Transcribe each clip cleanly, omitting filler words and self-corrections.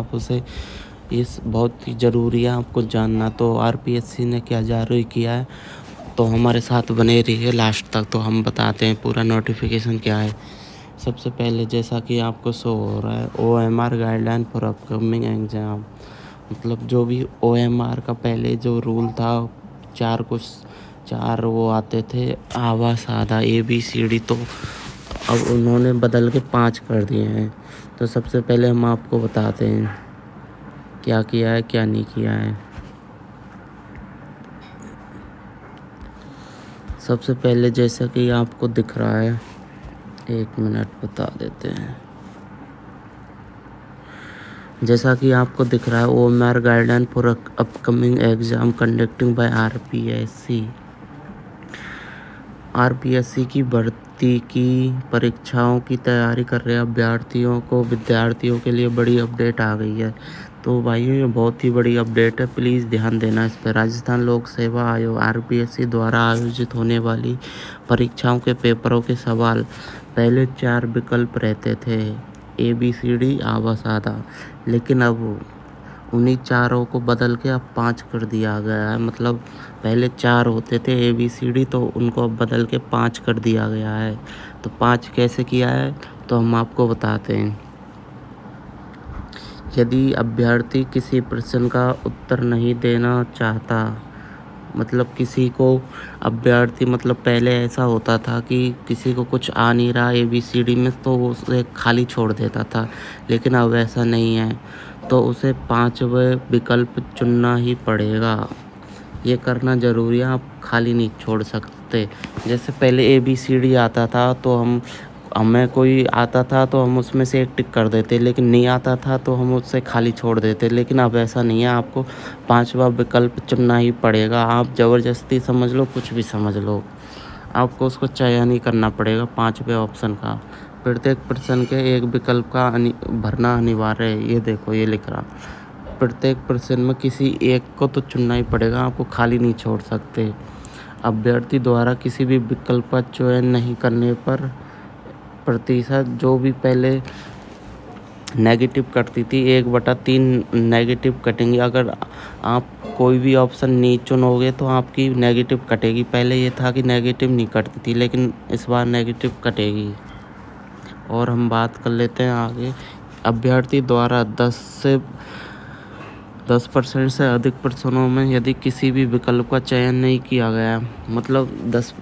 आप उसे इस बहुत ही ज़रूरी है आपको जानना। तो आरपीएससी ने क्या जारी किया है, तो हमारे साथ बने रहिए लास्ट तक। तो हम बताते हैं पूरा नोटिफिकेशन क्या है। सबसे पहले जैसा कि आपको शो हो रहा है, OMR guideline for upcoming exam. मतलब जो भी ओएमआर का पहले जो रूल था, चार वो आते थे, आवा सादा ABCD, तो अब उन्होंने बदल के 5 कर दिए हैं। तो सबसे पहले हम आपको बताते हैं क्या किया है क्या नहीं किया है। सबसे पहले जैसा कि आपको दिख रहा है, 1 मिनट बता देते हैं। जैसा कि आपको दिख रहा है, OMR guideline for upcoming exam conducting by RPSC की भर्ती की परीक्षाओं की तैयारी कर रहे विद्यार्थियों के लिए बड़ी अपडेट आ गई है। तो भाइयों, ये बहुत ही बड़ी अपडेट है, प्लीज़ ध्यान देना इस पर। राजस्थान लोक सेवा आयोग आरपीएससी द्वारा आयोजित होने वाली परीक्षाओं के पेपरों के सवाल पहले 4 विकल्प रहते थे, ABCD आवा सादा, लेकिन अब उन्हीं चारों को बदल के अब 5 कर दिया गया है। मतलब पहले 4 होते थे ABCD, तो उनको अब बदल के 5 कर दिया गया है। तो 5 कैसे किया है, तो हम आपको बताते हैं। यदि अभ्यर्थी किसी प्रश्न का उत्तर नहीं देना चाहता, मतलब किसी को अभ्यर्थी, मतलब पहले ऐसा होता था कि किसी को कुछ आ नहीं रहा ABCD में, तो वो उसे खाली छोड़ देता था, लेकिन अब ऐसा नहीं है। तो उसे 5वें विकल्प चुनना ही पड़ेगा। ये करना ज़रूरी है, आप खाली नहीं छोड़ सकते। जैसे पहले ABCD आता था, तो हमें कोई आता था तो हम उसमें से एक टिक कर देते, लेकिन नहीं आता था तो हम उससे खाली छोड़ देते। लेकिन अब ऐसा नहीं है, आपको 5वां विकल्प चुनना ही पड़ेगा। आप ज़बरदस्ती समझ लो, कुछ भी समझ लो, आपको उसको चयन ही करना पड़ेगा 5वें ऑप्शन का। प्रत्येक प्रश्न के एक विकल्प का भरना अनिवार्य है। ये देखो, ये लिख रहा, प्रत्येक प्रश्न में किसी एक को तो चुनना ही पड़ेगा, आपको खाली नहीं छोड़ सकते। अभ्यर्थी द्वारा किसी भी विकल्प का चयन नहीं करने पर प्रतिशत, जो भी पहले नेगेटिव कटती थी, 1/3 नेगेटिव कटेंगी। अगर आप कोई भी ऑप्शन नहीं चुनोगे तो आपकी नेगेटिव कटेगी। पहले ये था कि नेगेटिव नहीं कटती थी, लेकिन इस बार नेगेटिव कटेगी। और हम बात कर लेते हैं आगे। अभ्यर्थी द्वारा 10% से अधिक प्रश्नों में यदि किसी भी विकल्प का चयन नहीं किया गया, मतलब 10,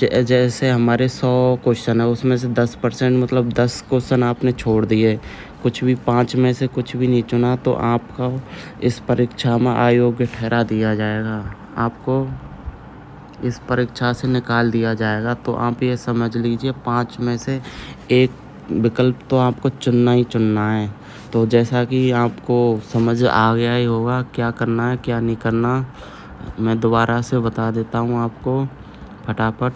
जैसे हमारे 100 क्वेश्चन है, उसमें से 10%, मतलब 10 क्वेश्चन आपने छोड़ दिए, कुछ भी 5 में से कुछ भी नहीं चुना, तो आपका इस परीक्षा में अयोग्य ठहरा दिया जाएगा, आपको इस परीक्षा से निकाल दिया जाएगा। तो आप ये समझ लीजिए, 5 में से एक विकल्प तो आपको चुनना ही चुनना है। तो जैसा कि आपको समझ आ गया ही होगा क्या करना है क्या नहीं करना, मैं दोबारा से बता देता हूँ आपको फटाफट।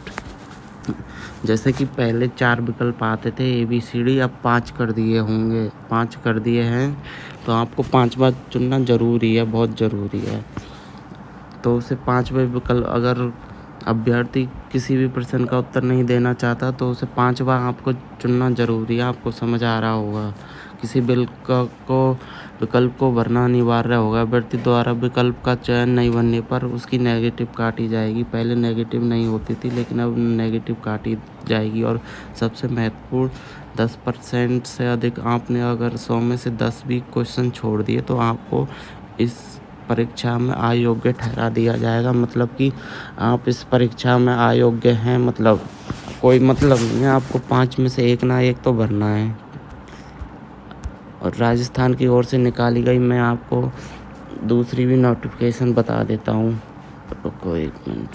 जैसे कि पहले 4 विकल्प आते थे ABCD, अब 5 कर दिए होंगे, 5 कर दिए हैं, तो आपको 5वां चुनना ज़रूरी है, बहुत ज़रूरी है। तो उसे 5वें विकल्प, अगर अभ्यर्थी किसी भी प्रश्न का उत्तर नहीं देना चाहता, तो उसे 5वां आपको चुनना ज़रूरी है। आपको समझ आ रहा होगा। किसी विकल्प को भरना अनिवार्य होगा। अभ्यर्थी द्वारा विकल्प का चयन नहीं बनने पर उसकी नेगेटिव काटी जाएगी। पहले नेगेटिव नहीं होती थी, लेकिन अब नेगेटिव काटी जाएगी। और सबसे महत्वपूर्ण, 10% से अधिक, आपने अगर 100 में से 10 भी क्वेश्चन छोड़ दिए, तो आपको इस परीक्षा में अयोग्य ठहरा दिया जाएगा। मतलब कि आप इस परीक्षा में अयोग्य हैं, मतलब कोई मतलब नहीं है, आपको 5 में से एक ना एक तो भरना है। और राजस्थान की ओर से निकाली गई, मैं आपको दूसरी भी नोटिफिकेशन बता देता हूँ, रुको 1 मिनट।